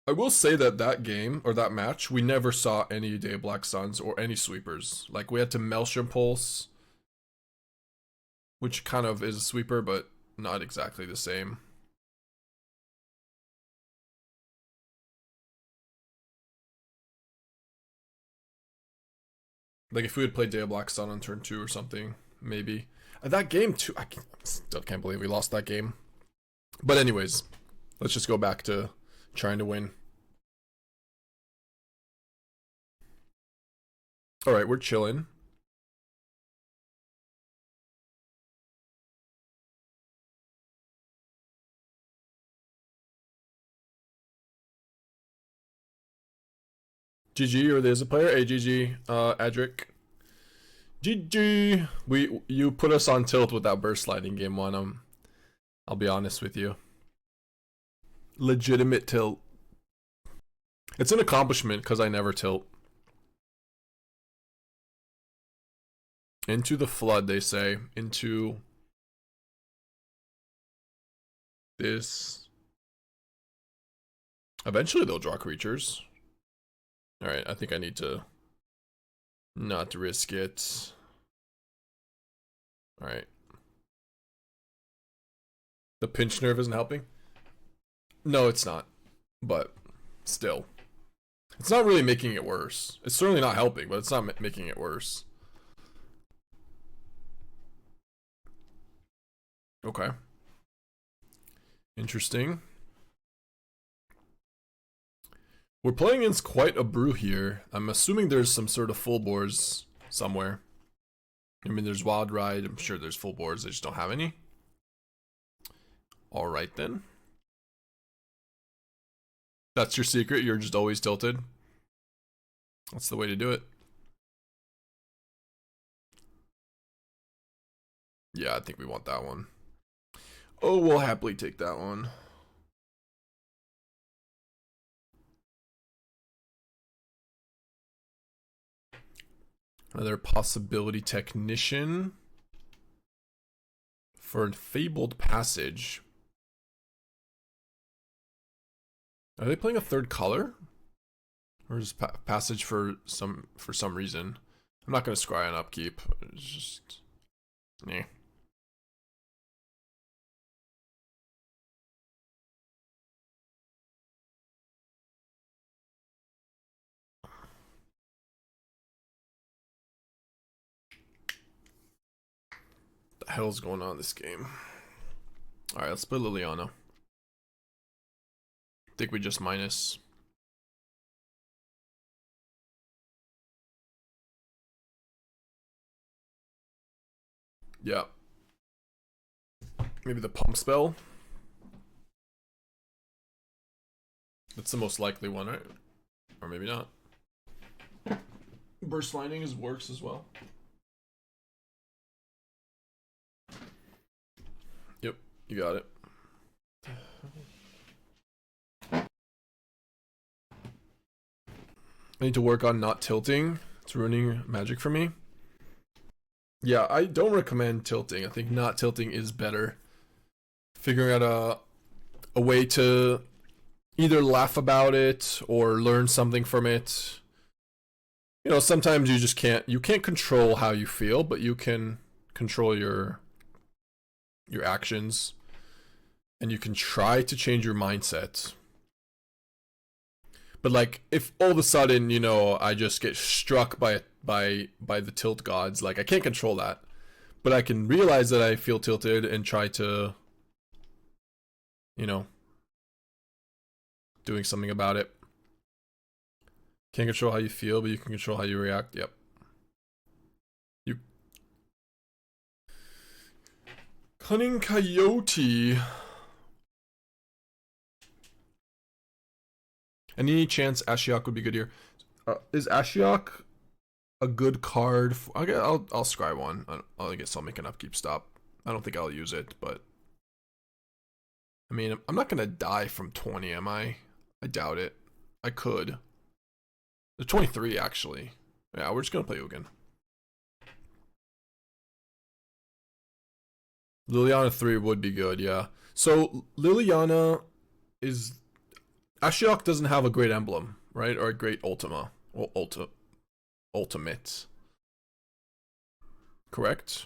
I will say that that game, or that match, we never saw any Day of Black Suns or any sweepers. Like, we had to Maelstrom Pulse, which kind of is a sweeper, but not exactly the same. Like, if we had played Day of Black Sun on turn 2 or something, maybe. That game, too, I still can't believe we lost that game. But anyways, let's just go back to trying to win. Alright, we're chilling. GG, you're the player. Hey, GG, Adric. GG. You put us on tilt with that burst sliding game one. I'll be honest with you. Legitimate tilt. It's an accomplishment because I never tilt. Into the flood, they say. Into this. Eventually they'll draw creatures. Alright, I think I need to not risk it. Alright. The pinch nerve isn't helping? No, it's not. But still. It's not really making it worse. It's certainly not helping, but it's not making it worse. Okay. Interesting. We're playing against quite a brew here. I'm assuming there's some sort of full boards somewhere. I mean, there's Wild Ride. I'm sure there's full boards. They just don't have any. Alright then. That's your secret? You're just always tilted? That's the way to do it. Yeah, I think we want that one. Oh, we'll happily take that one. Another possibility technician for a fabled passage. Are they playing a third color? Or is passage for some reason? I'm not gonna scry on upkeep. It's just nah. The hell's going on in this game? Alright, let's play Liliana. I think we just minus. Yeah. Maybe the pump spell. That's the most likely one, right? Or maybe not. Burst Lightning works as well. Yep, you got it. I need to work on not tilting. It's ruining Magic for me. Yeah, I don't recommend tilting. I think not tilting is better. Figuring out a way to either laugh about it or learn something from it. You know, sometimes you just can't control how you feel, but you can control your actions, and you can try to change your mindset. But like, if all of a sudden, you know, I just get struck by the tilt gods, like I can't control that, but I can realize that I feel tilted and try to, you know, doing something about it. Can't control how you feel, but you can control how you react. Yep. Cunning Coyote. Any chance Ashiok would be good here? Is Ashiok a good card? I'll scry one. I guess I'll make an upkeep stop. I don't think I'll use it, but I mean, I'm not gonna die from 20, am I? I doubt it. I could. The 23 actually. Yeah, we're just gonna play Ugin. Liliana 3 would be good, yeah. So Liliana is, Ashiok doesn't have a great emblem, right? Or a great ultima. Or ultimate. Correct?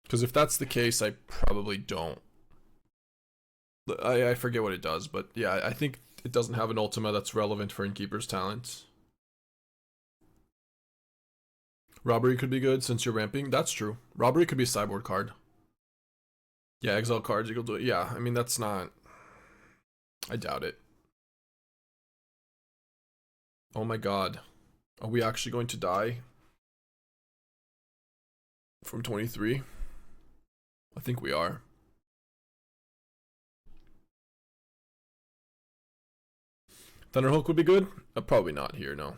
Because if that's the case, I probably don't. I forget what it does, but yeah, I think it doesn't have an ultima that's relevant for Innkeeper's talents. Robbery could be good since you're ramping. That's true. Robbery could be a sideboard card. Yeah, exile cards, you can do it. Yeah, I mean, that's not... I doubt it. Oh my god. Are we actually going to die? From 23? I think we are. Thunderhawk would be good? Probably not here, no.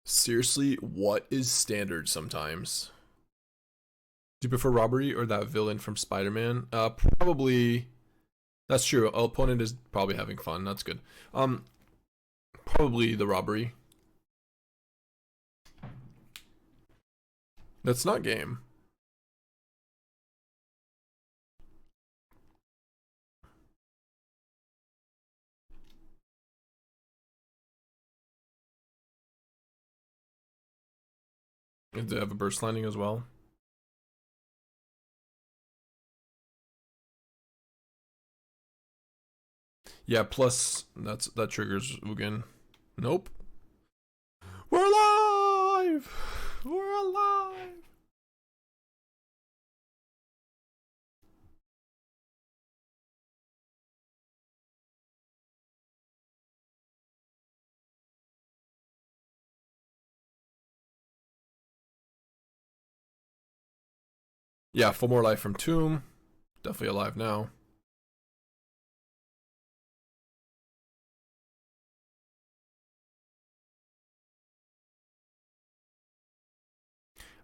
Seriously, what is standard sometimes? Do you prefer robbery or that villain from Spider-Man? Probably... That's true. Our opponent is probably having fun. That's good. Probably the robbery. That's not game. And they have a burst landing as well. Yeah, plus that triggers Ugin. Nope. We're alive! We're alive! Yeah, 4 more life from Tomb. Definitely alive now.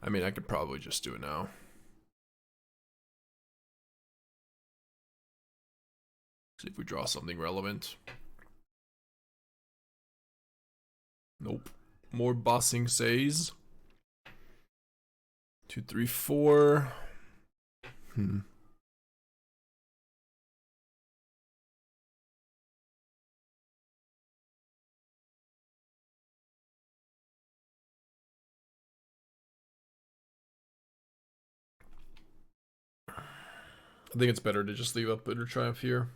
I mean, I could probably just do it now. See if we draw something relevant. Nope. More bossing says. 2, 3, 4. I think it's better to just leave up Bitter Triumph here.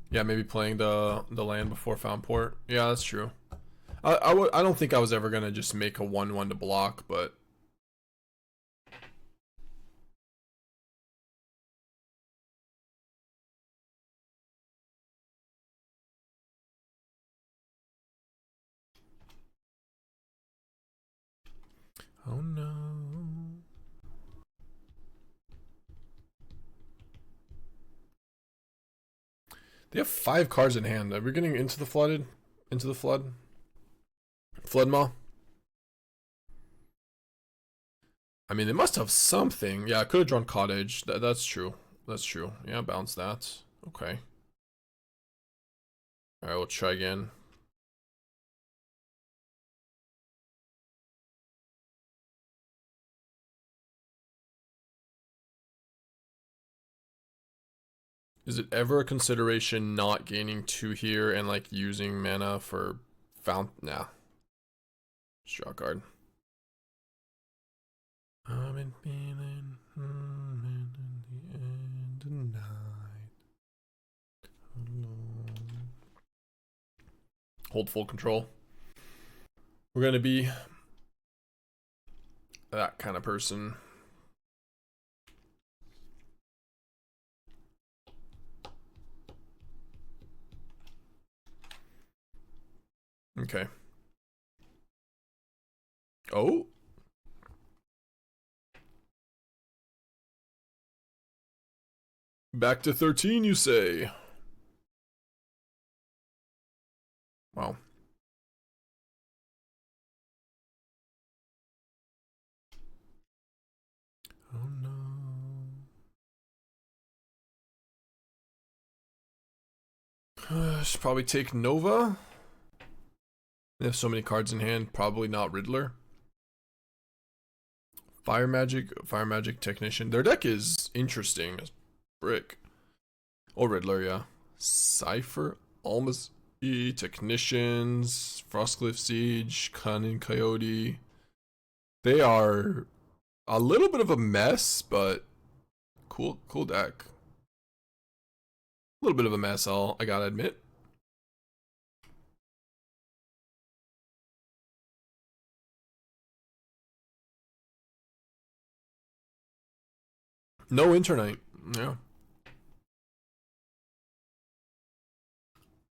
Yeah, maybe playing the land before Fountainport. Yeah, that's true. I don't think I was ever gonna just make a 1/1 to block, but oh no. They have 5 cards in hand. Are we getting into the flood? Floodmaw? I mean, they must have something. Yeah, I could have drawn Cottage. That's true. That's true. Yeah, bounce that. Okay. Alright, we'll try again. Is it ever a consideration not gaining 2 here and like using mana for Nah. Just draw a card. I've been feeling in the end tonight. Hold full control. We're gonna be that kind of person. Okay. Oh. Back to 13, you say? Wow. Oh no. Should probably take Nova. They have so many cards in hand, probably not Riddler. Fire Magic Technician. Their deck is interesting as brick. Oh, Riddler, yeah. Cypher, Almas, Technicians, Frostcliff Siege, Cunning Coyote. They are a little bit of a mess, but cool deck. A little bit of a mess, I gotta admit. No Internite, yeah.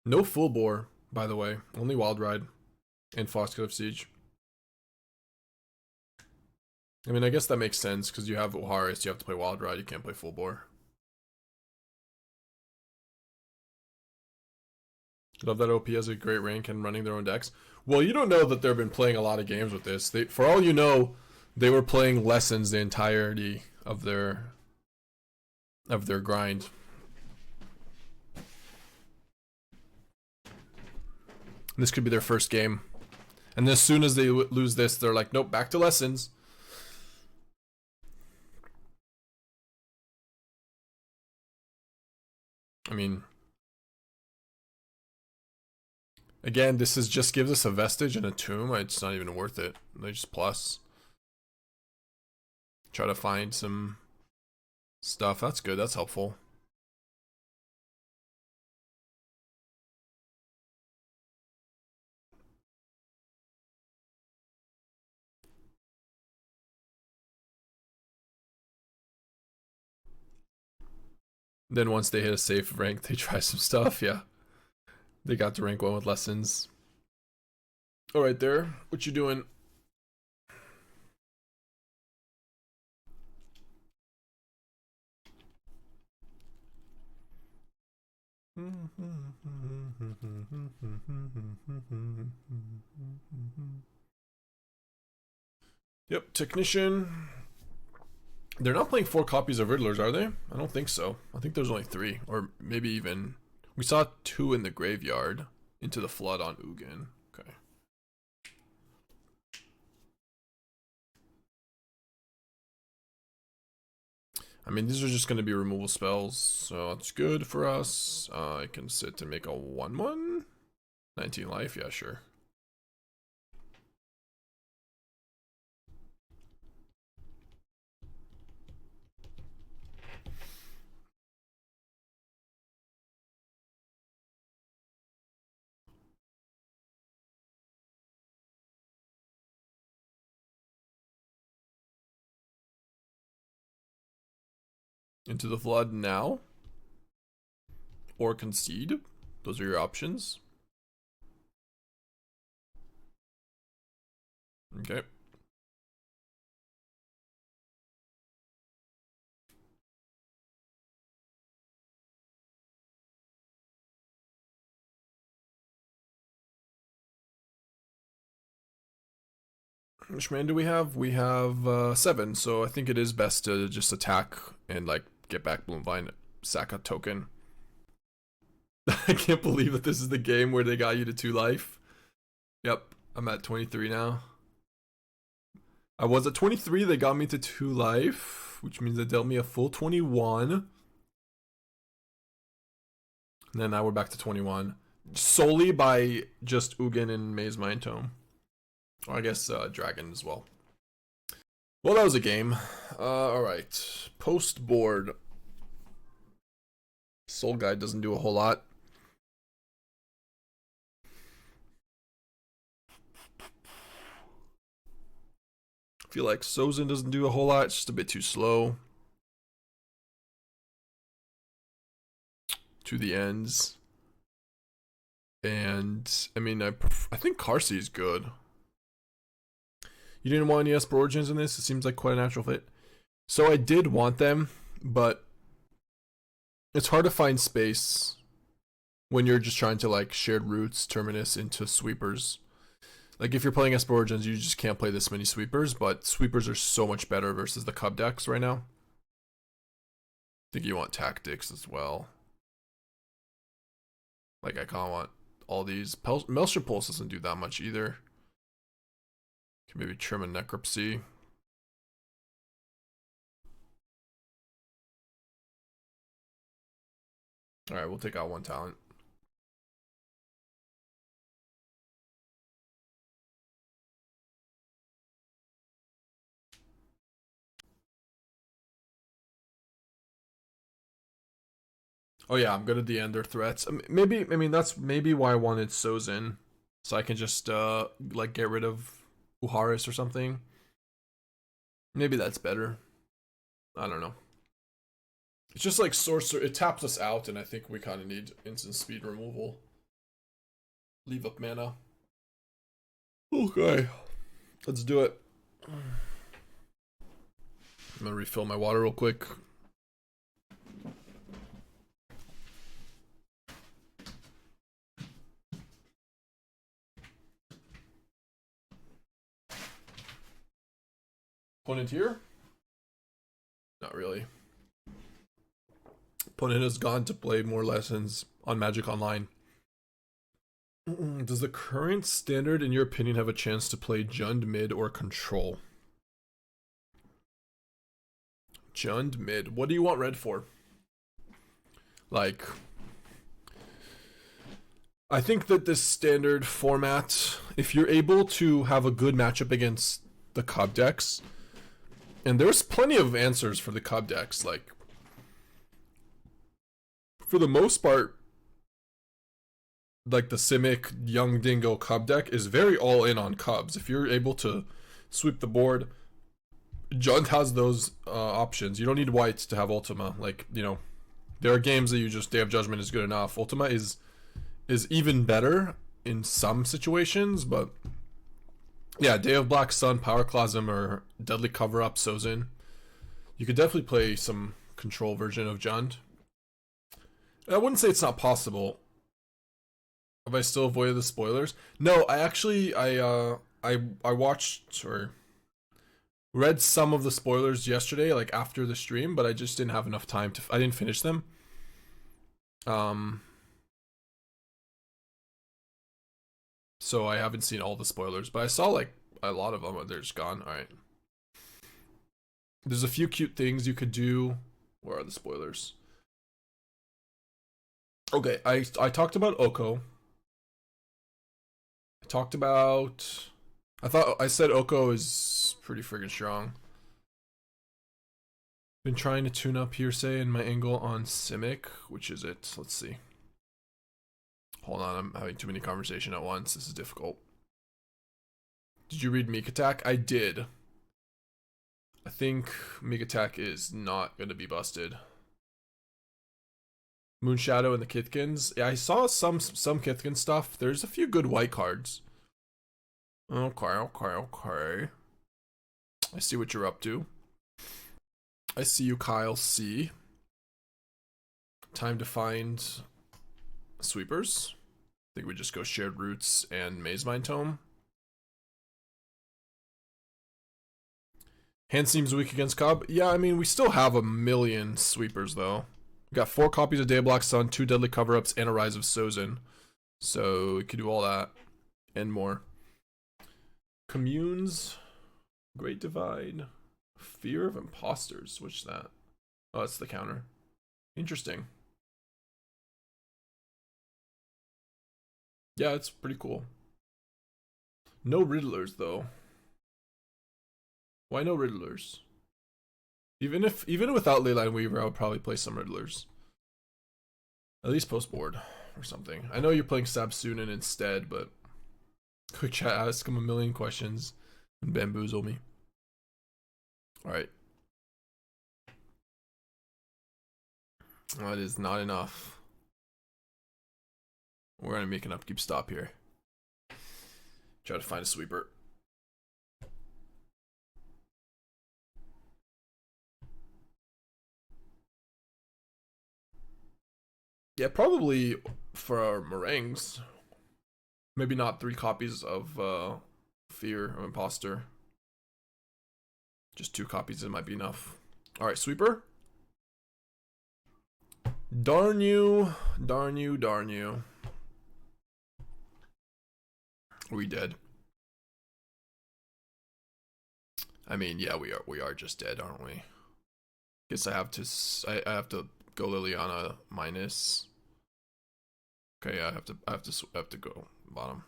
No Full Bore, by the way. Only Wild Ride and Frostcliff Siege. I mean, I guess that makes sense because you have Oharis, you have to play Wild Ride, you can't play Full Bore. Love that OP has a great rank and running their own decks. Well, you don't know that they've been playing a lot of games with this. For all you know, they were playing Lessons the entirety of their grind. This could be their first game. And as soon as they lose this, they're like, nope, back to Lessons. I mean, again, this is just gives us a Vestige and a Tomb. It's not even worth it. They just plus. Try to find some stuff. That's good. That's helpful. Then once they hit a safe rank, they try some stuff. Yeah. They got to rank 1 with Lessons. Alright there. What you doing? Yep, Technician. They're not playing 4 copies of Riddlers, are they? I don't think so. I think there's only 3. Or maybe even... We saw 2 in the graveyard. Into the Flood on Ugin. Okay. I mean, these are just going to be removal spells. So it's good for us. I can sit to make a 1/1. 19 life, yeah, sure. Into the Flood now. Or concede. Those are your options. Okay. How much mana do we have? We have 7, so I think it is best to just attack and like get back Bloomvine, sack a token. I can't believe that this is the game where they got you to 2 life. Yep, I'm at 23 now. I was at 23, they got me to 2 life, which means they dealt me a full 21. And then now we're back to 21. Solely by just Ugin and Mazemind Tome. Or I guess Dragon as well. Well, that was a game. Alright. Post board. Soul Guide doesn't do a whole lot. I feel like Sozin doesn't do a whole lot. It's just a bit too slow. To the ends. And, I mean, I think Qarsi is good. You didn't want any Esper Origins in this? It seems like quite a natural fit. So I did want them, but it's hard to find space when you're just trying to like shared roots, Terminus into sweepers. Like if you're playing Esper Origins, you just can't play this many sweepers, but sweepers are so much better versus the Cub decks right now. I think you want tactics as well. Like I kind of want all these. Maelstrom Pulse doesn't do that much either. Maybe Urgent Necropsy. Alright, we'll take out 1 talent. Oh yeah, I'm good at the end their threats. Maybe, I mean, that's maybe why I wanted Sozin. So I can just, like, get rid of Uharis or something. Maybe that's better. I don't know. It's just like Sorcerer, it taps us out, and I think we kind of need instant speed removal. Leave up mana. Okay, let's do it. I'm gonna refill my water real quick. Opponent here? Not really. Opponent has gone to play more lessons on Magic Online. Does the current standard, in your opinion, have a chance to play Jund mid or control? Jund mid. What do you want red for? Like, I think that this standard format, if you're able to have a good matchup against the Cub decks, and there's plenty of answers for the Cub decks, like, for the most part, like the Simic Young Dingo Cub deck is very all in on Cubs. If you're able to sweep the board, Jund has those options. You don't need whites to have Ultima. Like, you know, there are games that you just Day of Judgment is good enough. Ultima is even better in some situations, but yeah, Day of Black Sun, Pyroclasm, or Deadly Cover Up, Sozin. You could definitely play some control version of Jund. I wouldn't say it's not possible. Have I still avoided the spoilers? No, I actually I watched or read some of the spoilers yesterday, like after the stream, but I just didn't have enough time to. I didn't finish them. So I haven't seen all the spoilers, but I saw like a lot of them. They're just gone. All right. There's a few cute things you could do. Where are the spoilers? Okay, I talked about Oko. I talked about. I said Oko is pretty friggin' strong. Been trying to tune up Hearsay and my angle on Simic. Which is it? Let's see. Hold on, I'm having too many conversations at once. This is difficult. Did you read Meek Attack? I did. I think Meek Attack is not going to be busted. Moonshadow and the Kithkins. Yeah, I saw some Kithkin stuff. There's a few good white cards. Okay. I see what you're up to. I see you, Kyle C. Time to find sweepers. I think we just go Shared Roots and Mazemind Tome. Hand seems weak against Cobb. Yeah, I mean, we still have a million sweepers, though. We got 4 copies of Day of Black Sun, 2 Deadly Cover-Ups, and a Rise of Sozin. So we could do all that and more. Communes. Great Divide. Fear of Imposters. What's that? Oh, that's the counter. Interesting. Yeah, it's pretty cool. No Riddlers, though. Why no Riddlers? Even without Leyline Weaver, I would probably play some Riddlers. At least post board or something. I know you're playing Sabsunin instead, but quick chat, ask him a million questions and bamboozle me. Alright. That is not enough. We're gonna make an upkeep stop here. Try to find a sweeper. Yeah, probably for our meringues. Maybe not 3 copies of Fear of Imposter. Just 2 copies, it might be enough. Alright, sweeper. Darn you. Darn you, darn you. Are we dead? I mean, yeah, we are just dead, aren't we? Guess I have to go Liliana minus. Okay, yeah, I have to go bottom.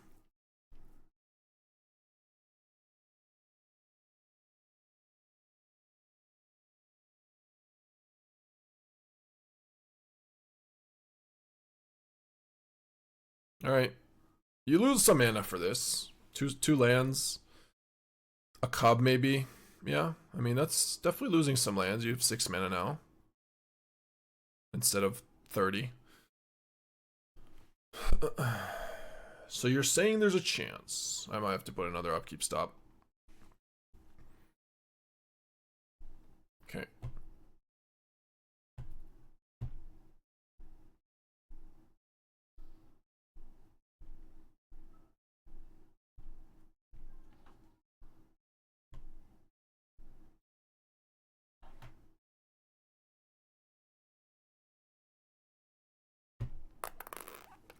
All right, you lose some mana for this. Two lands, a cub maybe. Yeah, I mean that's definitely losing some lands. You have 6 mana now instead of 30. So you're saying there's a chance. I might have to put another upkeep stop. Okay.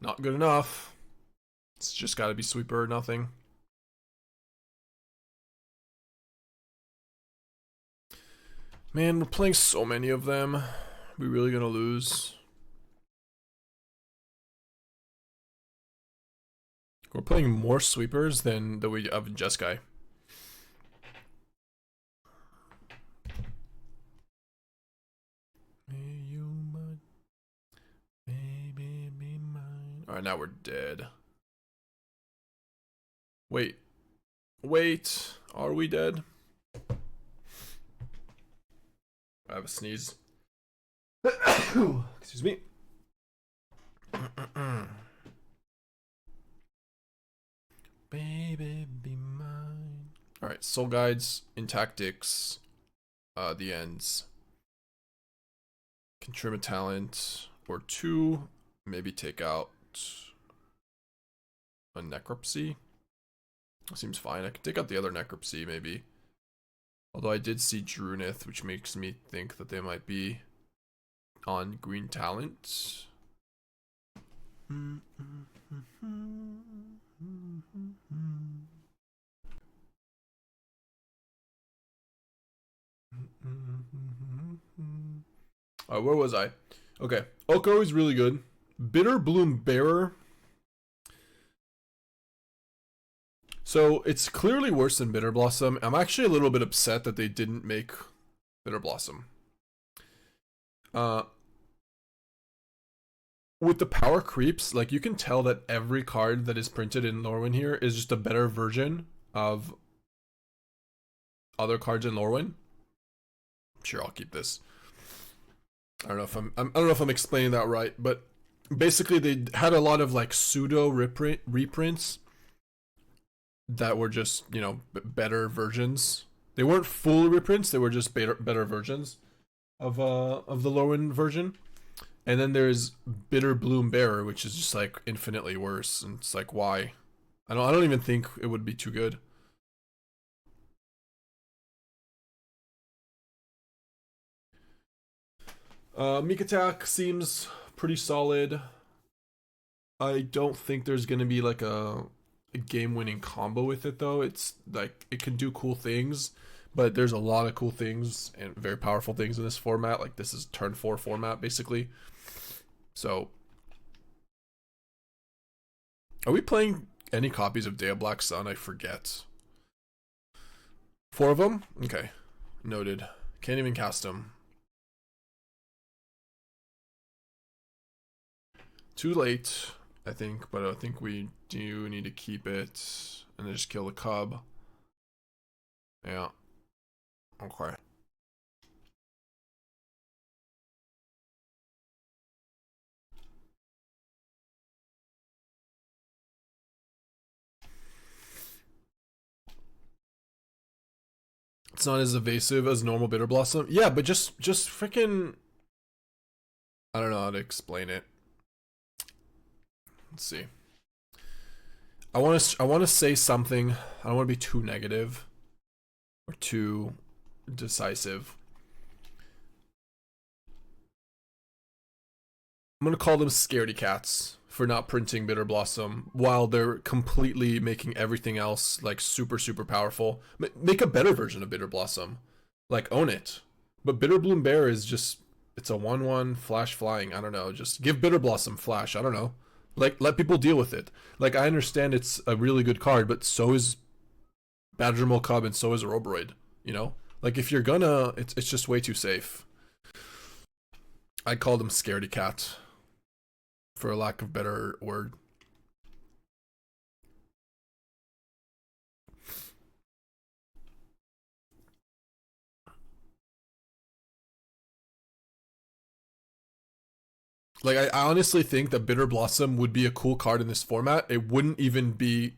Not good enough. It's just gotta be sweeper or nothing. Man, we're playing so many of them. We really gonna lose? We're playing more sweepers than we have in Jeskai. Alright, now we're dead. Wait. Are we dead? I have a sneeze. Excuse me. Baby, be mine. Alright, soul guides in tactics. The ends. Can trim a talent or 2. Maybe take out a necropsy. Seems fine. I could take out the other necropsy maybe. Although I did see Drunith, which makes me think that they might be on green talent. Alright, where was I? Okay, Oko is really good. Bitter Bloom Bearer. So it's clearly worse than Bitter Blossom. I'm actually a little bit upset that they didn't make Bitter Blossom. With the power creeps, like you can tell that every card that is printed in Lorwyn here is just a better version of other cards in Lorwyn. Sure, I'll keep this. I don't know if I'm explaining that right, but basically they had a lot of like pseudo reprints that were just, you know, better versions. They weren't full reprints, they were just better versions of the Lorwyn version. And then there's Bitter Bloom Bearer, which is just like infinitely worse, and it's like, why? I don't even think it would be too good. Meek Attack seems pretty solid. I don't think there's gonna be like a game-winning combo with it though. It's like it can do cool things, but there's a lot of cool things and very powerful things in this format. Like this is turn 4 format basically. So, are we playing any copies of Day of Black Sun? I forget. 4 of them? Okay, noted. Can't even cast them. Too late, I think, but I think we do need to keep it and then just kill the cub. Yeah. Okay. It's not as evasive as normal Bitter Blossom. Yeah, but just freaking, I don't know how to explain it. Let's see. I want to say something. I don't want to be too negative or too decisive. I'm gonna call them scaredy cats for not printing Bitter Blossom while they're completely making everything else like super powerful. Make a better version of Bitter Blossom, like own it. But Bitter Bloom Bear is just, it's a 1/1 flash flying. I don't know. Just give Bitter Blossom flash. I don't know. Like, let people deal with it. Like, I understand it's a really good card, but so is Badgermole Cub and so is Oroboroid, you know? Like, if you're gonna, it's just way too safe. I called him Scaredy Cat, for a lack of better word. Like, I honestly think that Bitter Blossom would be a cool card in this format. It wouldn't even be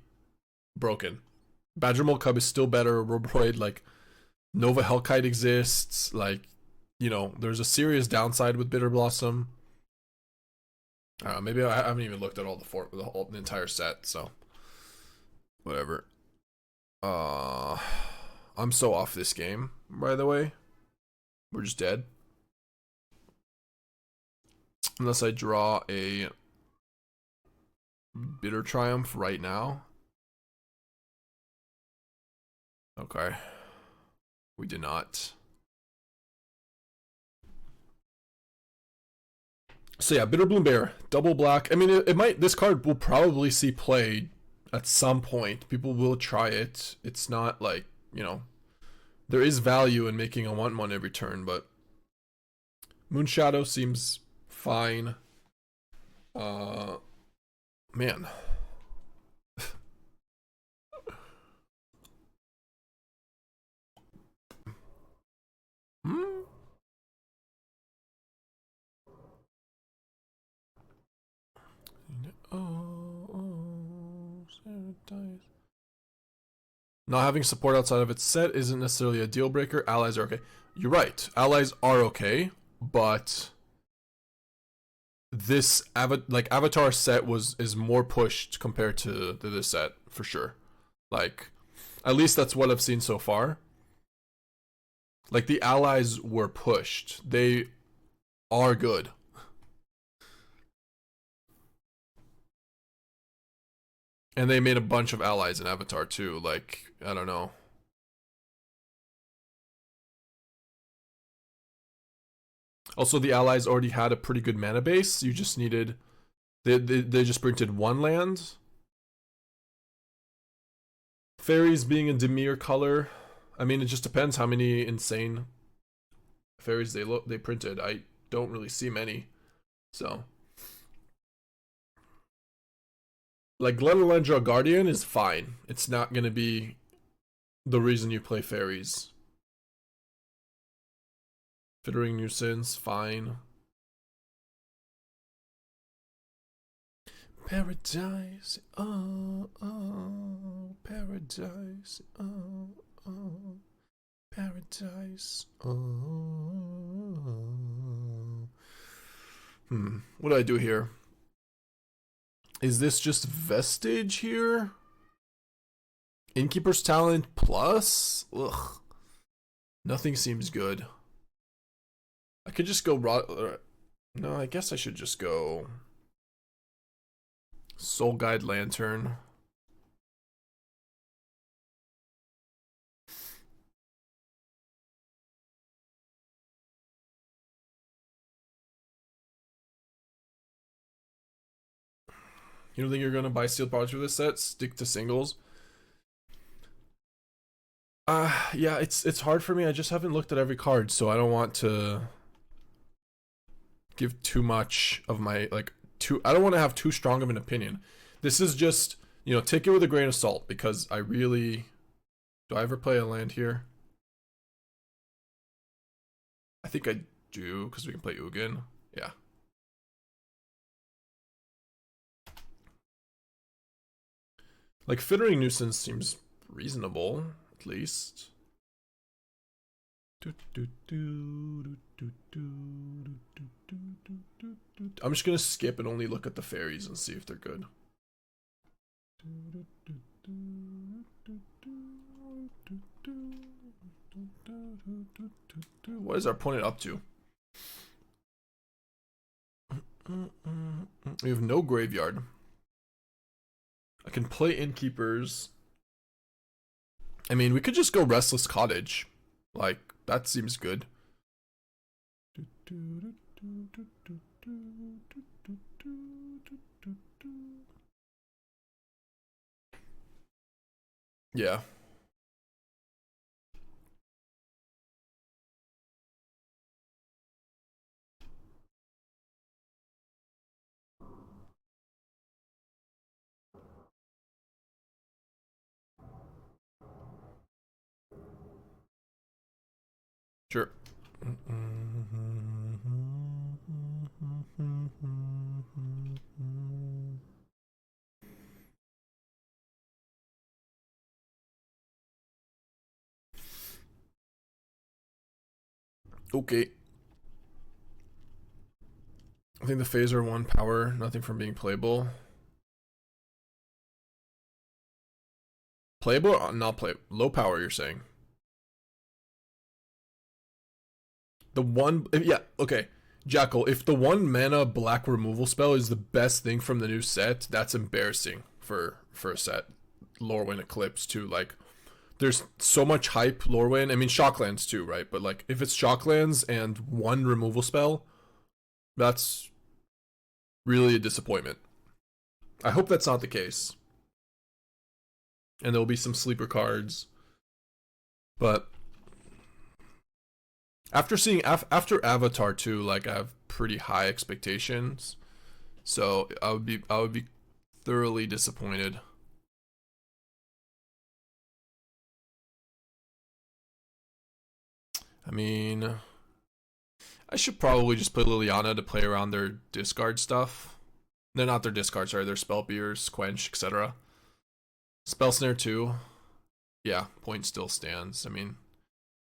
broken. Badgermole Cub is still better. Oroboroid, like, Nova Hellkite exists. Like, you know, there's a serious downside with Bitter Blossom. I don't know, maybe I haven't even looked at all the entire set, so whatever. I'm so off this game, by the way. We're just dead. Unless I draw a Bitter Triumph right now. Okay. We did not. So yeah, Bitter Bloom Bear, double black. I mean, it might. This card will probably see play at some point. People will try it. It's not like, you know, there is value in making a 1/1 every turn, but Moonshadow seems fine. Man. Not having support outside of its set isn't necessarily a deal breaker. Allies are okay. You're right. Allies are okay, but this Avatar set is more pushed compared to this set for sure. Like, at least that's what I've seen so far. Like, the allies were pushed. They are good. And they made a bunch of allies in Avatar too. Like, I don't know. Also, the allies already had a pretty good mana base. You just needed... They just printed one land. Fairies being a Dimir color. I mean, it just depends how many insane fairies they printed. I don't really see many. So... Like, Glenelendra Guardian is fine. It's not gonna be the reason you play fairies. Fittering Nuisance, fine. Paradise, oh, oh, paradise, oh, oh, paradise, oh. What do I do here? Is this just Vestige here? Innkeeper's Talent plus? Ugh. Nothing seems good. I could just go no, I guess I should just go Soul Guide Lantern. You don't think you're gonna buy sealed products for this set? Stick to singles. Yeah, it's hard for me. I just haven't looked at every card, so I don't want to give too much of my I don't want to have too strong of an opinion. This is just, you know, take it with a grain of salt, because I really... Do I ever play a land here? I think I do, because we can play Ugin. Yeah. Like, Fittering Nuisance seems reasonable, at least. I'm just gonna skip and only look at the fairies and see if they're good. What is our opponent up to? We have no graveyard. I can play Innkeepers. I mean, we could just go Restless Cottage. Like, that seems good. Yeah. Sure. Okay. I think the phaser 1 power, nothing from being playable. Playable or not playable? Low power, you're saying? The one, yeah, okay. Jackal, if the 1 mana black removal spell is the best thing from the new set, that's embarrassing for a set. Lorwyn Eclipse too, like there's so much hype Lorwyn. I mean Shocklands too, right? But like if it's Shocklands and 1 removal spell, that's really a disappointment. I hope that's not the case. And there'll be some sleeper cards. But after seeing after Avatar 2, like I have pretty high expectations. So I would be thoroughly disappointed. I mean, I should probably just play Liliana to play around their discard stuff. They're not their discards, sorry, their Spellbeers, Quench, etc. Spell Snare 2. Yeah, point still stands. I mean,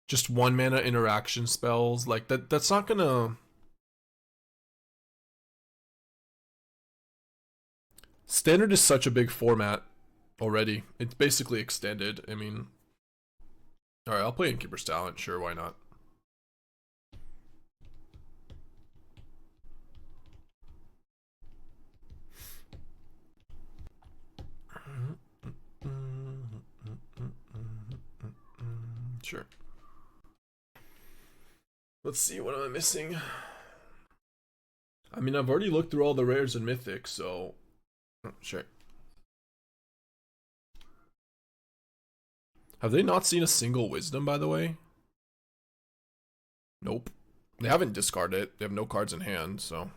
just 1 mana interaction spells, like that's not gonna... Standard is such a big format already. It's basically extended. I mean, alright, I'll play Innkeeper's Talent, sure, why not? Sure. Let's see, what am I missing? I mean, I've already looked through all the rares and mythics, so... Sure. Have they not seen a single wisdom, by the way? Nope. They haven't discarded it. They have no cards in hand, so...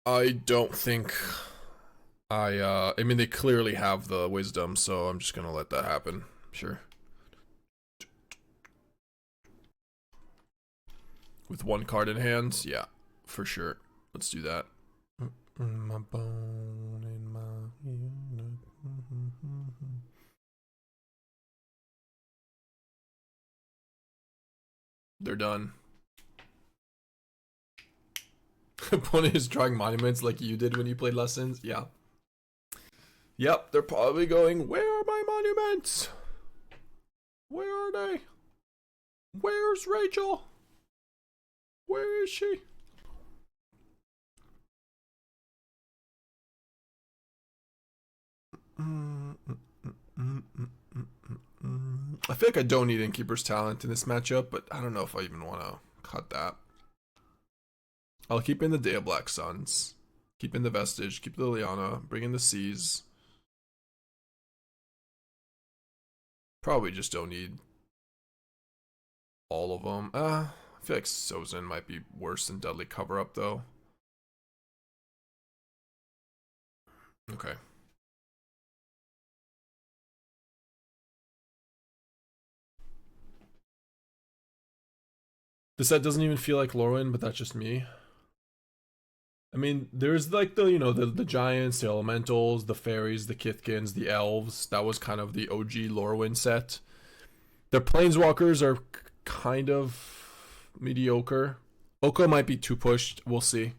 I don't think... I mean, they clearly have the wisdom, so I'm just gonna let that happen. Sure. With 1 card in hand? Yeah, for sure. Let's do that. My bone in my unit. They're done. Opponent is drawing monuments like you did when you played Lessons? Yeah. Yep, they're probably going, where are my monuments? Where are they? Where's Rachel? Where is she? I feel like I don't need Innkeeper's Talent in this matchup, but I don't know if I even want to cut that. I'll keep in the Day of Black Suns. Keep in the Vestige. Keep the Liliana. Bring in the Seas. Probably just don't need all of them. I feel like Sozin might be worse than Deadly Cover-Up, though. Okay. The set doesn't even feel like Lorwyn, but that's just me. I mean, there's like the, you know, the giants, the elementals, the fairies, the Kithkins, the elves. That was kind of the OG Lorwyn set. Their planeswalkers are kind of mediocre. Oko might be too pushed. We'll see.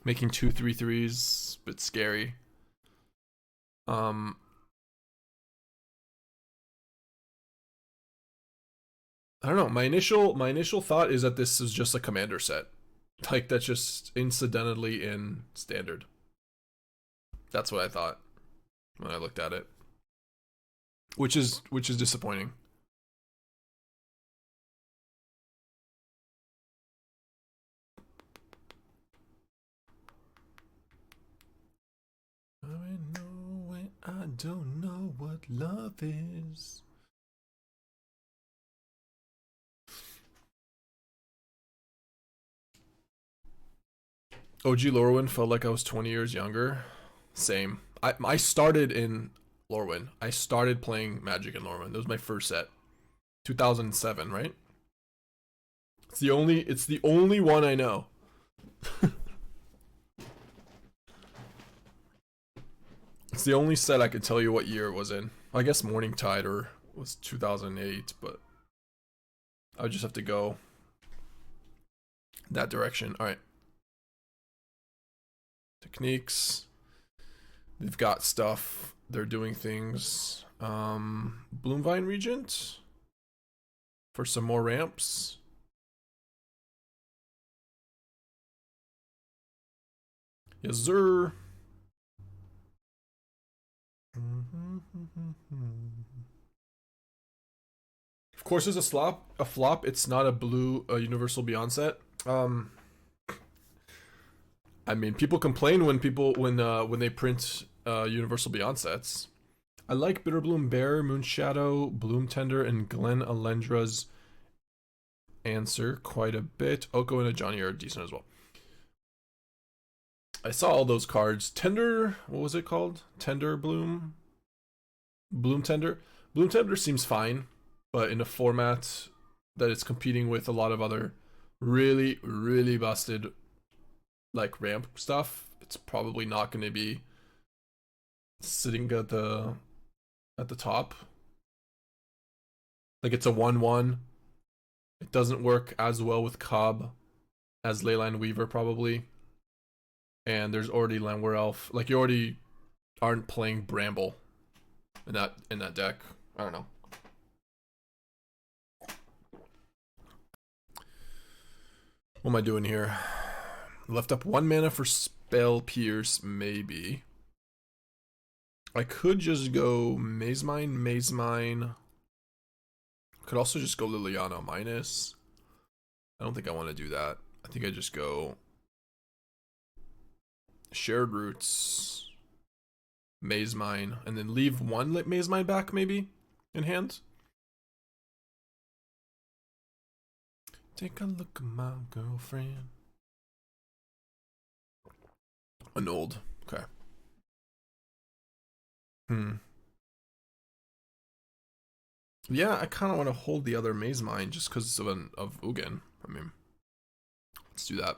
Making 2/3/3s, a bit scary. I don't know. My initial thought is that this is just a commander set. Like, that's just incidentally in standard. That's what I thought when I looked at it. which is disappointing. I don't know what love is. OG Lorwyn felt like I was 20 years younger. Same. I started in Lorwyn. I started playing Magic in Lorwyn. That was my first set. 2007, right? It's the only one I know. It's the only set I could tell you what year it was in. I guess Morning Tide or was 2008, but I would just have to go that direction. All right. Techniques. They've got stuff. They're doing things. Bloomvine Regent for some more ramps. Yes, sir. Of course, there's a flop. It's not a blue Universal Beyond set. I mean, people complain when they print Universal Beyond sets. I like Bitterbloom Bear, Moonshadow, Bloom Tender, and Glen Alendra's answer quite a bit. Oko and a Johnny are decent as well. I saw all those cards. Tender, what was it called? Tender Bloom? Bloom Tender? Bloom Tender seems fine, but in a format that it's competing with a lot of other really, really busted like ramp stuff, it's probably not going to be sitting at the top. Like, it's a 1/1. It doesn't work as well with Cobb as Leyline Weaver probably. And there's already Landwehr Elf. Like, you already aren't playing Bramble in that deck. I don't know. What am I doing here? Left up 1 mana for Spell Pierce, maybe. I could just go Mazemind. Could also just go Liliana minus. I don't think I want to do that. I think I just go Shared Roots, Mazemind, and then leave one Mazemind back maybe in hand. Take a look at my girlfriend. Annulled. Okay. Yeah, I kind of want to hold the other Mazemind just because of Ugin. I mean, let's do that.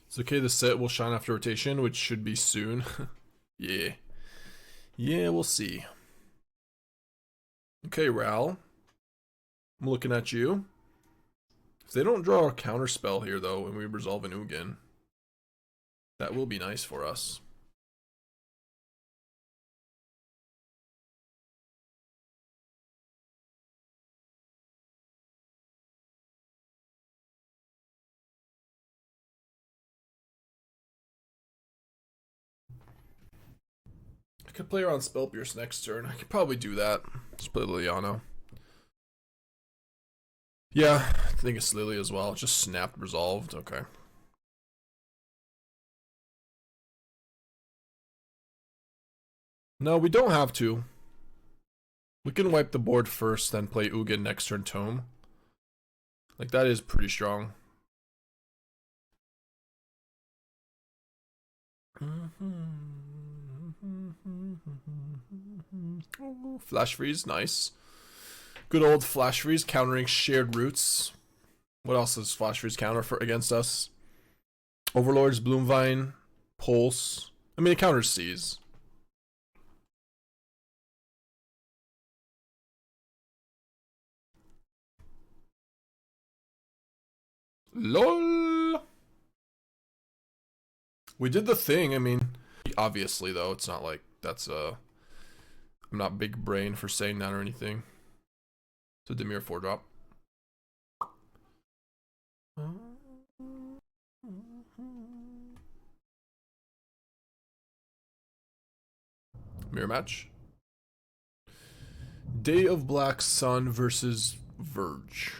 It's okay. The set will shine after rotation, which should be soon. Yeah. Yeah, we'll see. Okay, Ral. I'm looking at you. If they don't draw a counter spell here, though, and we resolve an Ugin, that will be nice for us. I could play her on Spell Pierce next turn. I could probably do that. Just play Liliana. Yeah, I think it's Lily as well. Just snapped, resolved. Okay. No, we don't have to. We can wipe the board first, then play Ugin next turn Tome. Like, that is pretty strong. Flash Freeze, nice. Good old Flash Freeze countering Shared Roots. What else does Flash Freeze counter for against us? Overlords, Bloomvine, Pulse. I mean, it counters Seas. LOL. We did the thing. I mean, obviously though, it's not like that's I'm not big brain for saying that or anything. It's a Dimir 4-drop. Mirror match. Day of Black Sun versus Verge.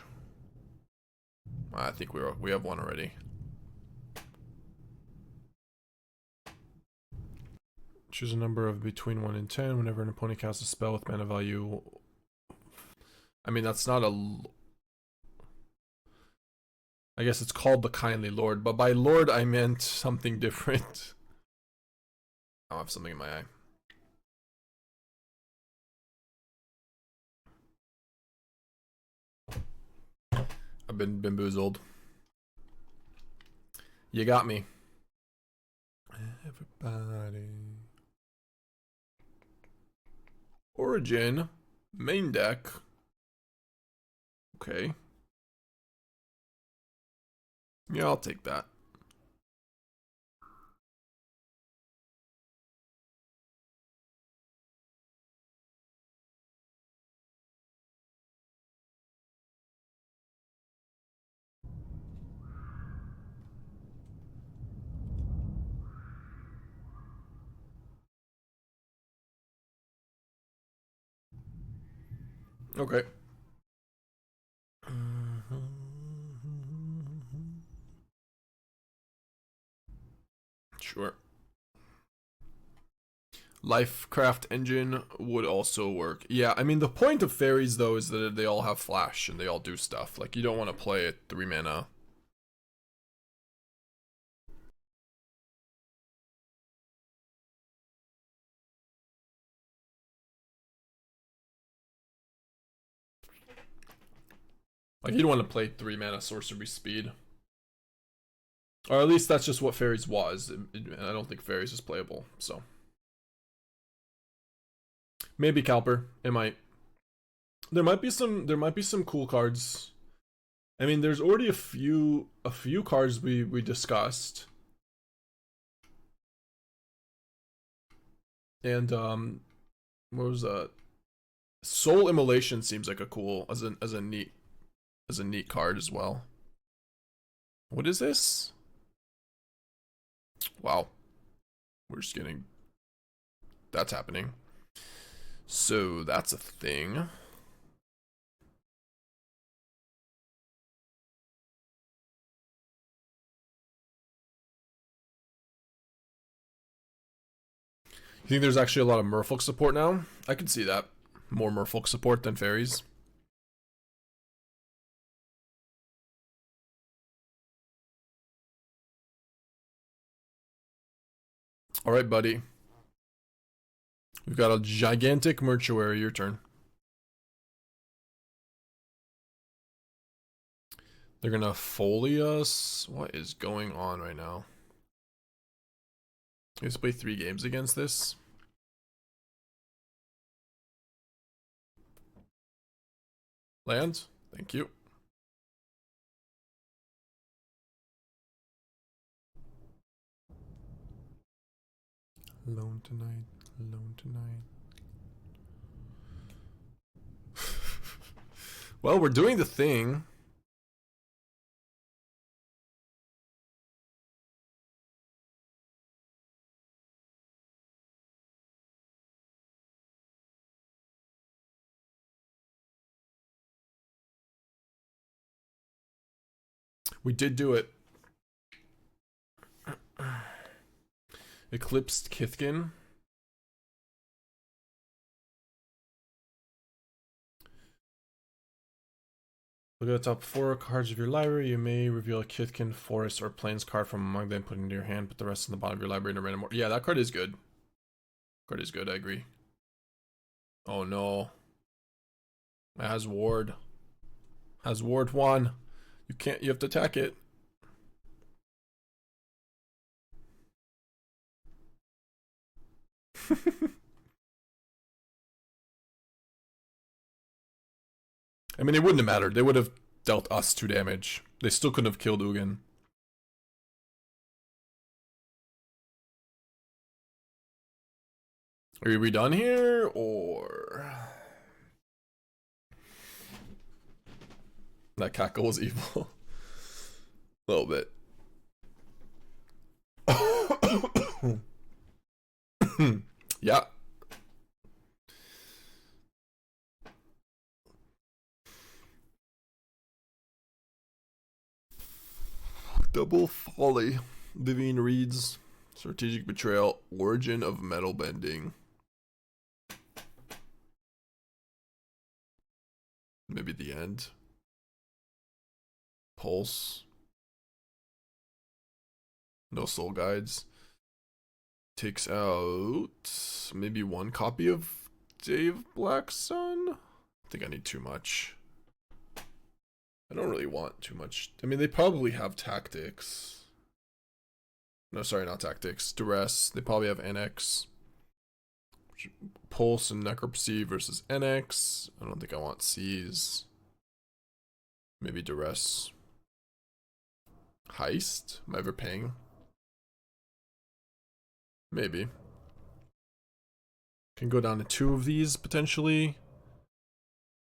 I think we have one already. Choose a number of between 1 and 10 whenever an opponent casts a spell with mana value. I mean, that's not a... I guess it's called the Kindly Lord, but by Lord I meant something different. I have something in my eye. I've been bamboozled. You got me. Everybody. Origin. Main deck. Okay. Yeah, I'll take that. Okay. Sure. Lifecraft engine would also work. Yeah, I mean, the point of fairies, though, is that they all have flash and they all do stuff. Like, you don't want to play at 3 mana. Like, you don't want to play 3 mana sorcery speed. Or at least that's just what fairies was. I don't think fairies is playable, so. Maybe Calper. It might. There might be some cool cards. I mean, there's already a few cards we discussed. And what was that? Soul Immolation seems like a cool as a neat card as well. What is this? Wow. We're just getting... That's happening. So, that's a thing. You think there's actually a lot of merfolk support now? I could see that. More merfolk support than fairies. Alright, buddy. We've got a gigantic mortuary. Your turn. They're gonna foley us. What is going on right now? Let's play 3 games against this. Land. Thank you. Alone tonight. Alone tonight. Well, we're doing the thing. We did do it. Eclipsed Kithkin. Look at the top 4 cards of your library. You may reveal a Kithkin, Forest, or Plains card from among them, put it into your hand, put the rest in the bottom of your library in a random order. Yeah, that card is good. Card is good, I agree. Oh no. It has ward. Has ward 1. You have to attack it. I mean, it wouldn't have mattered. They would have dealt us 2 damage. They still couldn't have killed Ugin. Are we done here, or... That cackle was evil. A little bit. Yeah. Double Folly. Vivian Reed's Strategic Betrayal. Origin of Metal Bending. Maybe the end. Pulse. No soul guides. Takes out maybe one copy of Dave Blacksun. I think I need too much. I don't really want too much. I mean, they probably have tactics. No, sorry, not tactics. Duress. They probably have NX. Pulse and Necropsy versus NX. I don't think I want C's. Maybe Duress. Heist? Am I ever paying? Maybe. Can go down to 2 of these potentially.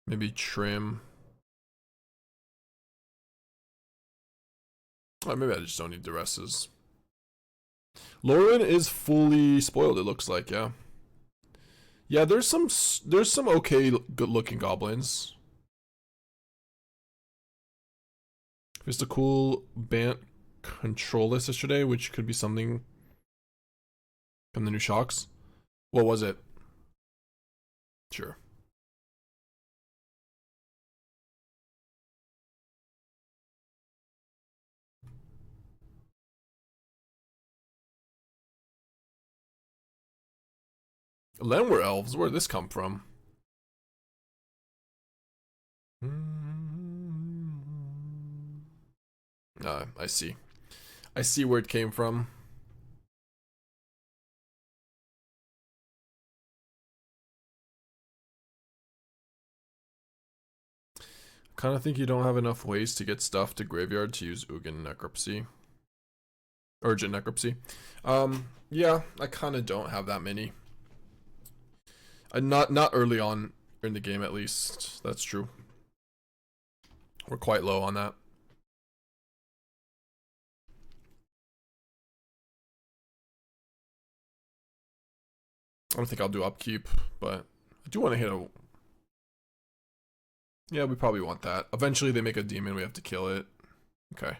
Maybe trim. Oh, maybe I just don't need Duresses. Lauren is fully spoiled, it looks like, yeah. Yeah, there's some okay good looking goblins. Just a cool Bant control list yesterday, which could be something from the new shocks. What was it? Sure. Lenware elves, where'd this come from? I see. I see where it came from. Kind of think you don't have enough ways to get stuff to graveyard to use Ugin Necropsy. Urgent Necropsy. Yeah, I kind of don't have that many. Not early on in the game, at least. That's true. We're quite low on that. I don't think I'll do upkeep, but I do want to hit a... Yeah, we probably want that. Eventually they make a demon, we have to kill it. Okay.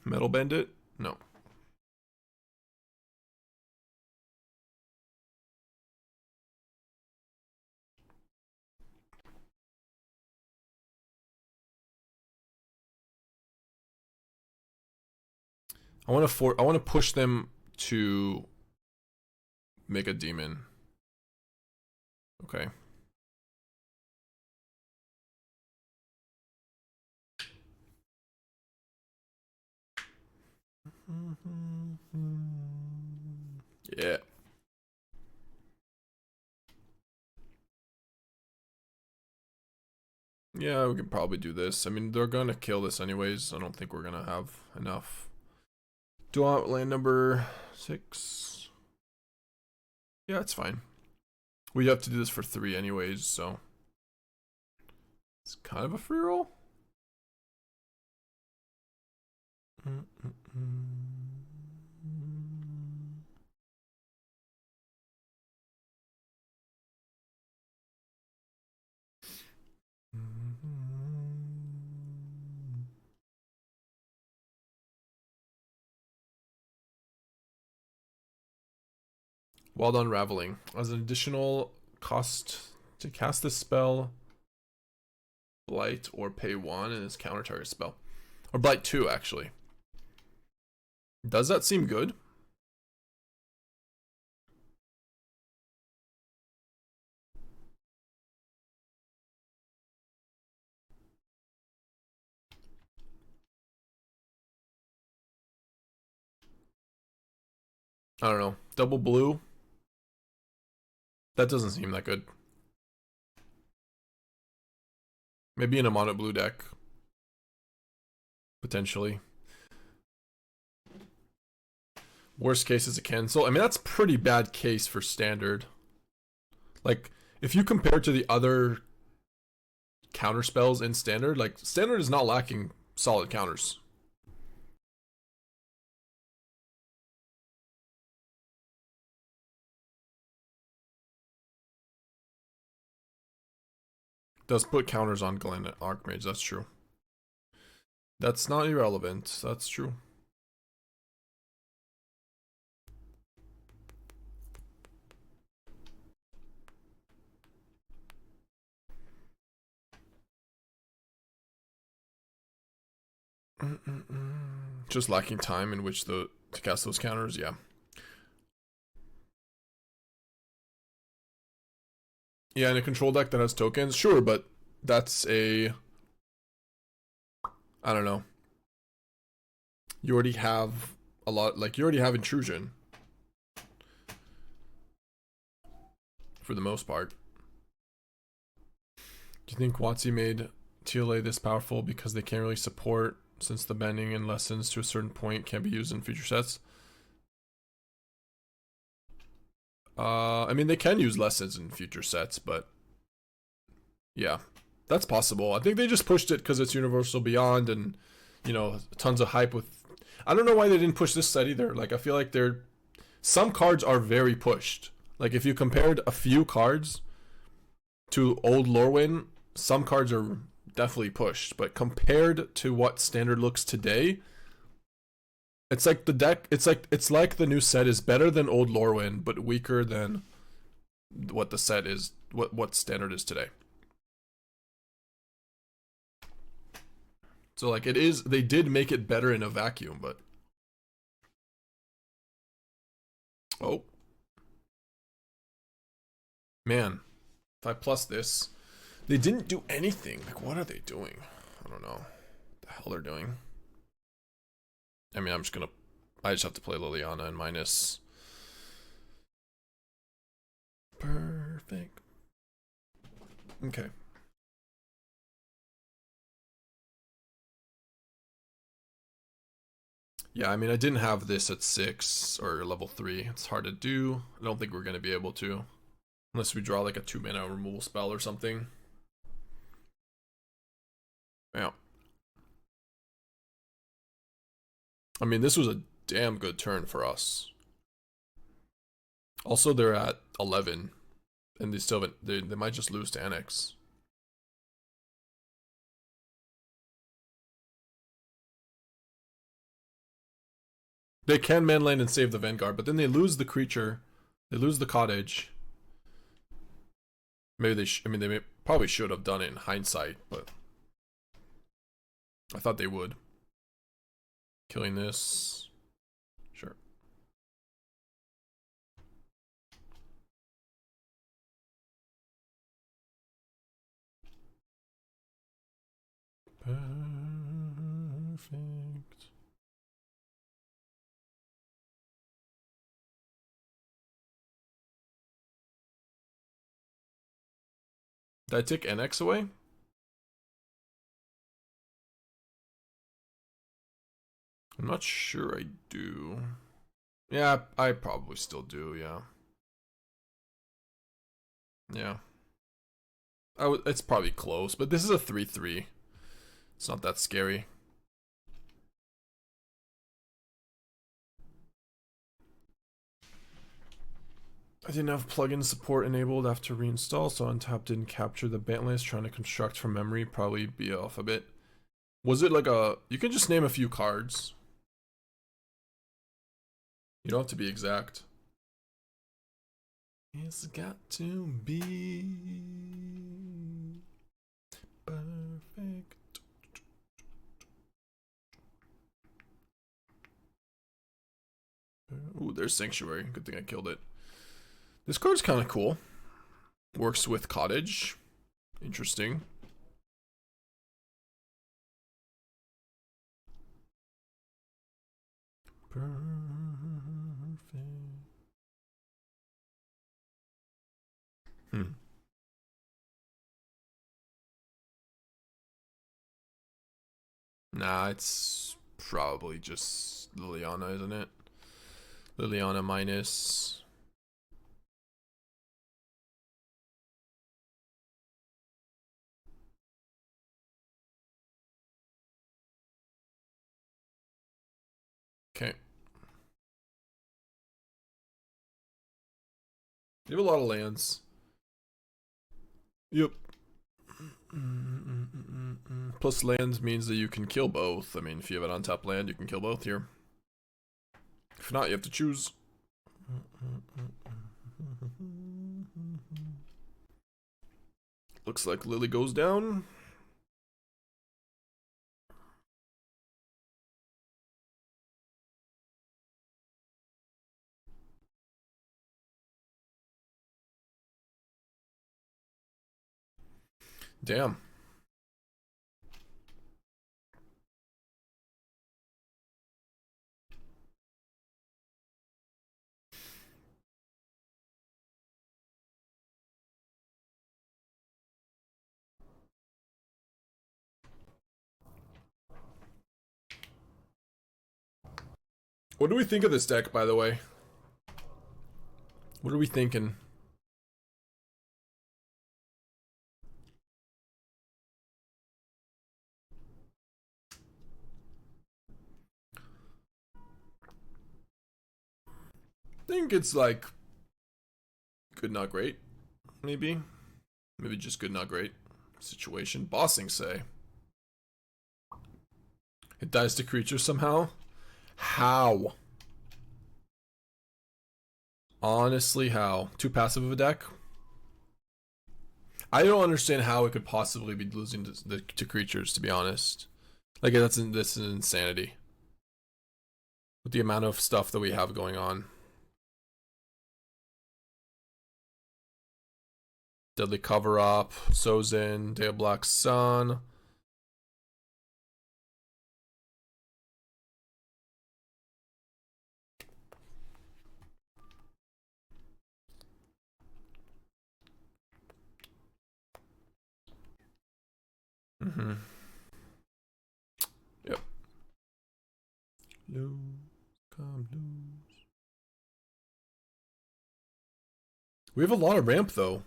Metal bend it? No. I want to push them to make a demon. Okay. Yeah. Yeah, we can probably do this. I mean, they're gonna kill this anyways. I don't think we're gonna have enough. Do I want land number 6? Yeah, it's fine. We have to do this for 3 anyways, so it's kind of a free roll. Wild Unraveling. As an additional cost to cast this spell, Blight or pay 1 and its counter target spell. Or Blight 2, actually. Does that seem good? I don't know. Double blue? That doesn't seem that good. Maybe in a mono blue deck. Potentially. Worst case is a cancel. I mean, that's pretty bad case for standard. Like, if you compare to the other counter spells in standard, like, standard is not lacking solid counters. Does put counters on Glen Archmage, that's true. That's not irrelevant. That's true. Just lacking time in which to cast those counters, yeah. Yeah, in a control deck that has tokens, sure, but that's a... I don't know. You already have a lot, like, you already have intrusion. For the most part. Do you think WotC made TLA this powerful because they can't really support, since the bending and lessons to a certain point can't be used in future sets? I mean, they can use lessons in future sets, but yeah, that's possible. I think they just pushed it because it's Universal Beyond and, you know, tons of hype with... I don't know why they didn't push this set either. Like, I feel like some cards are very pushed. Like, if you compared a few cards to old Lorwyn, some cards are definitely pushed. But compared to what Standard looks today, it's like the deck, it's like the new set is better than old Lorwyn, but weaker than what the set is, what Standard is today. So like it is, they did make it better in a vacuum, but oh man, if I plus this, they didn't do anything. Like, what are they doing? I don't know what the hell they're doing. I mean, I just have to play Liliana and minus. Perfect. Okay. Yeah, I mean, I didn't have this at 6 or level 3. It's hard to do. I don't think we're going to be able to. Unless we draw like a 2-mana removal spell or something. Yeah. I mean, this was a damn good turn for us. Also, they're at 11. And they still haven't, they might just lose to Annex. They can manland and save the Vanguard, but then they lose the creature. They lose the cottage. Maybe they probably should have done it in hindsight, but I thought they would. Killing this. Sure. Perfect. Did I take NX away? I'm not sure I do. Yeah, I probably still do, yeah. Yeah. It's probably close, but this is a 3-3. It's not that scary. I didn't have plugin support enabled after reinstall, so Untap didn't capture the band list. Trying to construct from memory, probably be off a bit. Was it like a... You can just name a few cards. You don't have to be exact. It's got to be perfect. Ooh, there's Sanctuary. Good thing I killed it. This card's kind of cool. Works with Cottage. Interesting. Perfect. Nah, it's probably just Liliana, isn't it? Liliana minus. Okay. You have a lot of lands. Yep. Plus land means that you can kill both. I mean, if you have an untapped land, you can kill both here. If not, you have to choose. Looks like Lily goes down. Damn. What do we think of this deck, by the way? What are we thinking? I think it's like good, not great. Maybe. Maybe just good, not great situation. Bossing, say. It dies to creatures somehow? How? Honestly, how? Too passive of a deck? I don't understand how it could possibly be losing to creatures, to be honest. Like, that's insanity. With the amount of stuff that we have going on. Deadly Cover-Up, Sozin, Day of Black Sun. Yep. Lose, come lose. We have a lot of ramp though.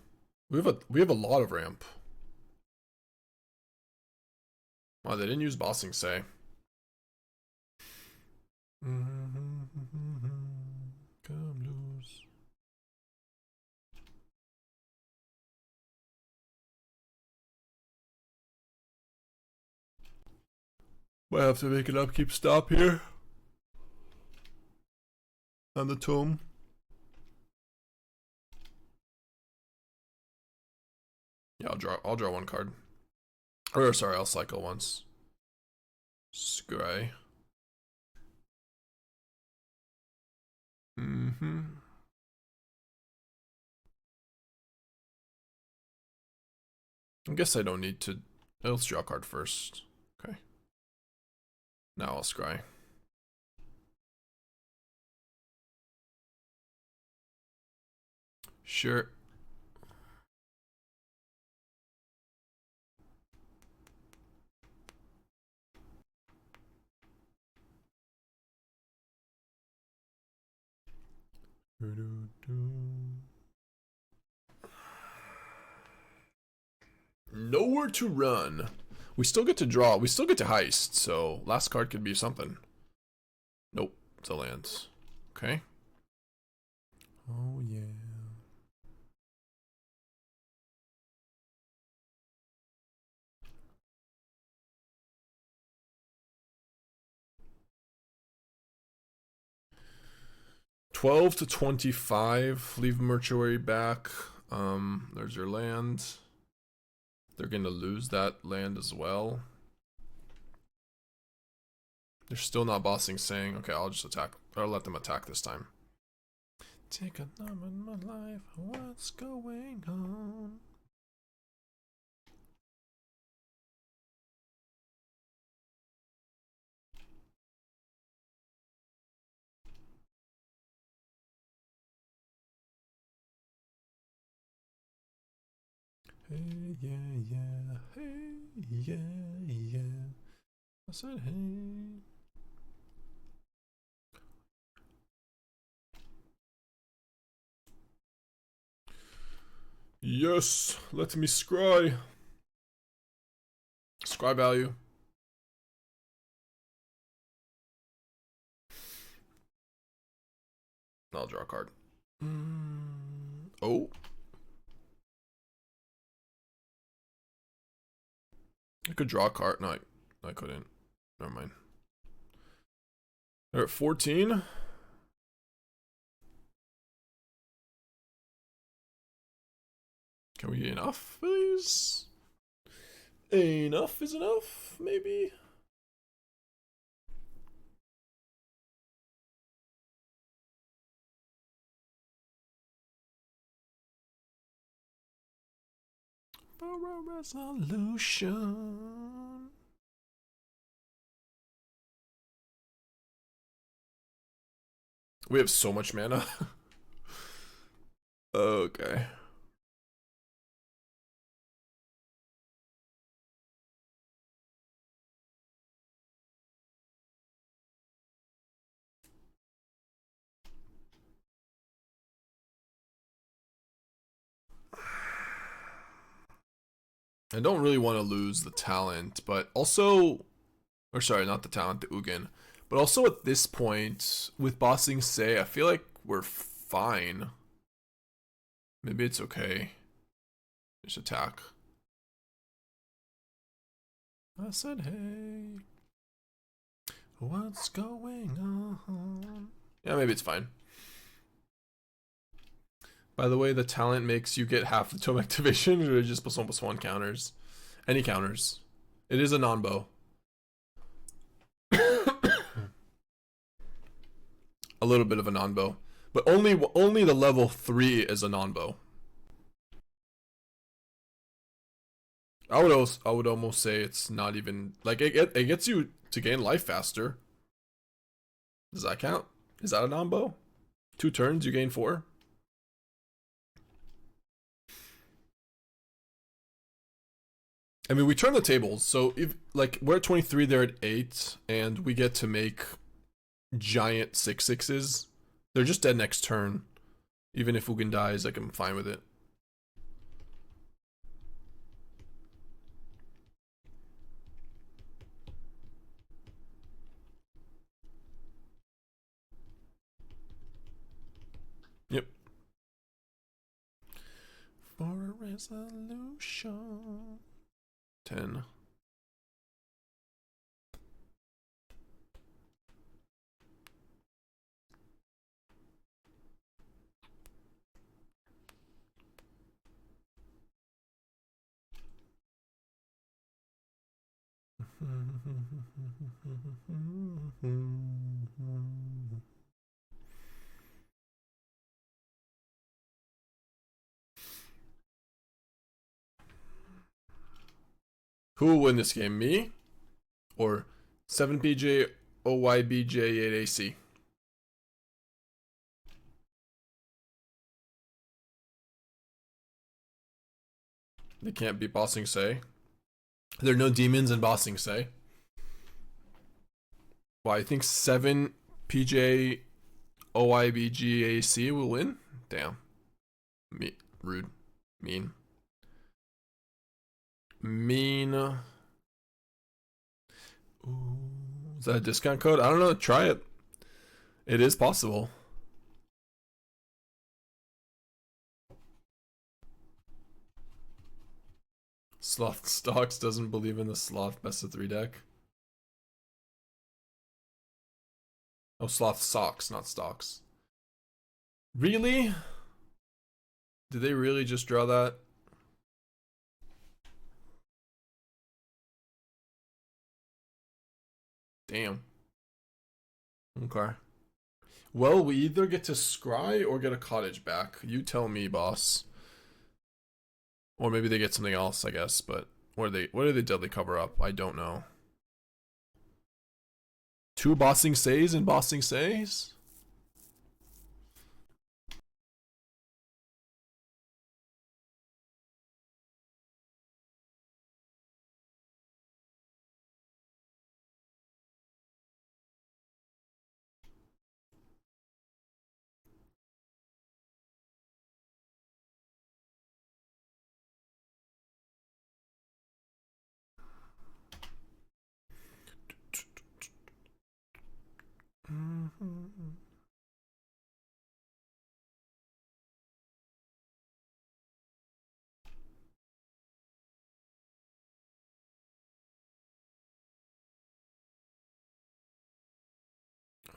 We have a lot of ramp. Wow, they didn't use bossing, say. Come lose. Might have to make an upkeep stop here. On the tome. Yeah, I'll draw one card. Or sorry, I'll cycle once. Scry. I guess I don't need to. Let's draw a card first. Okay. Now I'll scry. Sure. Nowhere to run. We still get to draw. We still get to heist. So last card could be something. Nope. It's a land. Okay. Oh yeah. $12 to $25. Leave Mortuary back. There's your land. They're gonna lose that land as well. They're still not bossing, saying, okay, I'll just attack. I'll let them attack this time. Take a number in my life. What's going on? Hey, yeah. Hey, yeah. I said, hey. Yes, let me scry. Scry value. I'll draw a card. Oh. I could draw a card. No, I couldn't. Never mind. They're at 14. Can we get enough, please? Enough is enough, maybe? For a resolution. We have so much mana. Okay. I don't really want to lose the talent, but also, or sorry, not the talent, the Ugin. But also at this point, with Bossing Say, I feel like we're fine. Maybe it's okay. Just attack. I said, hey, what's going on? Yeah, maybe it's fine. By the way, the talent makes you get half the tome activation, or just +1/+1 counters. Any counters. It is a non-bow. A little bit of a non-bow. But only the level 3 is a non-bow. I would almost say it's not even like it gets you to gain life faster. Does that count? Is that a non-bow? 2 turns you gain 4. I mean, we turn the tables. So if like we're at 23, they're at 8, and we get to make giant 6/6s. They're just dead next turn. Even if Ugin dies, like I'm fine with it. Yep. For a resolution. 10. Who will win this game? Me? Or 7PJ OYBJ 8AC? They can't beat Bossing Say. There are no demons in Bossing Say. Well, I think 7PJ OYBGAC will win? Damn. Me rude. Mean. Mean. Ooh. Is that a discount code? I don't know. Try it. It is possible. Sloth Stocks doesn't believe in the Sloth best of 3 deck. Oh, Sloth Socks, not Stocks. Really? Did they really just draw that? Damn. Okay. Well, we either get to scry or get a cottage back. You tell me, boss. Or maybe they get something else, I guess, but what do they deadly cover up? I don't know. 2 Bossing Says and Bossing Says?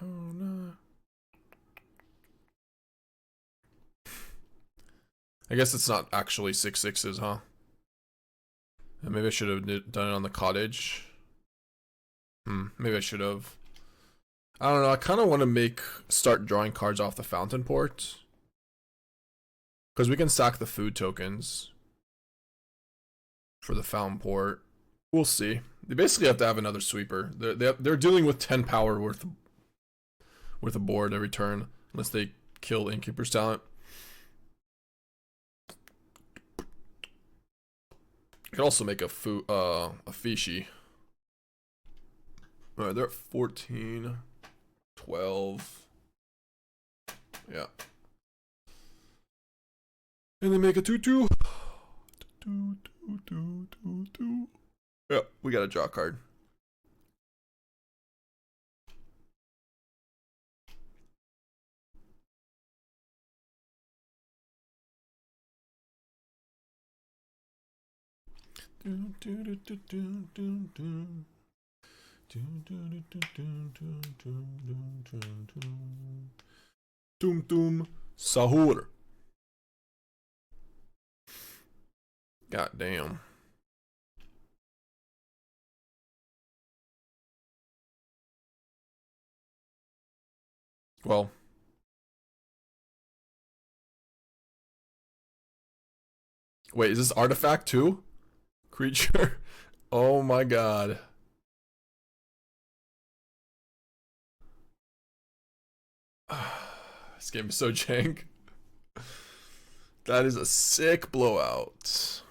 Oh no. I guess it's not actually 6/6s, huh? And maybe I should have done it on the cottage. Maybe I should have. I don't know, I kind of want to start drawing cards off the Fountainport. Because we can sack the food tokens for the Fountainport. We'll see. They basically have to have another sweeper. They're dealing with 10 power worth a board every turn, unless they kill Innkeeper's talent. I could also make a Fishy. Alright, they're at 14, 12. Yeah. And they make a 2/2. 2/2. Yeah, we got a draw card. Doom Sahur. God damn. Well. Wait, is this artifact too? Creature? Oh my god. This game is so jank. That is a sick blowout.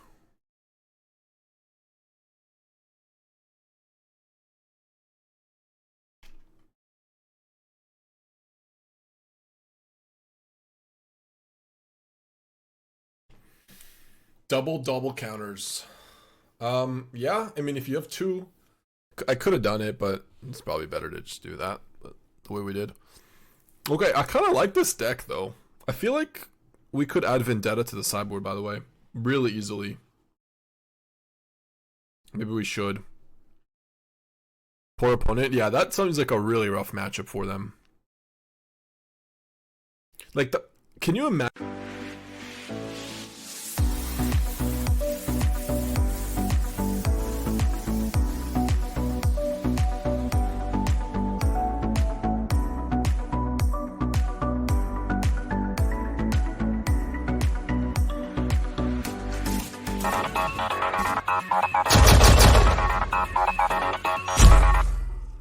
Double counters. Yeah, I mean, if you have two, I could have done it, but it's probably better to just do that, but the way we did. Okay, I kind of like this deck, though. I feel like we could add Vendetta to the sideboard, by the way, really easily. Maybe we should. Poor opponent. Yeah, that sounds like a really rough matchup for them. Like, can you imagine?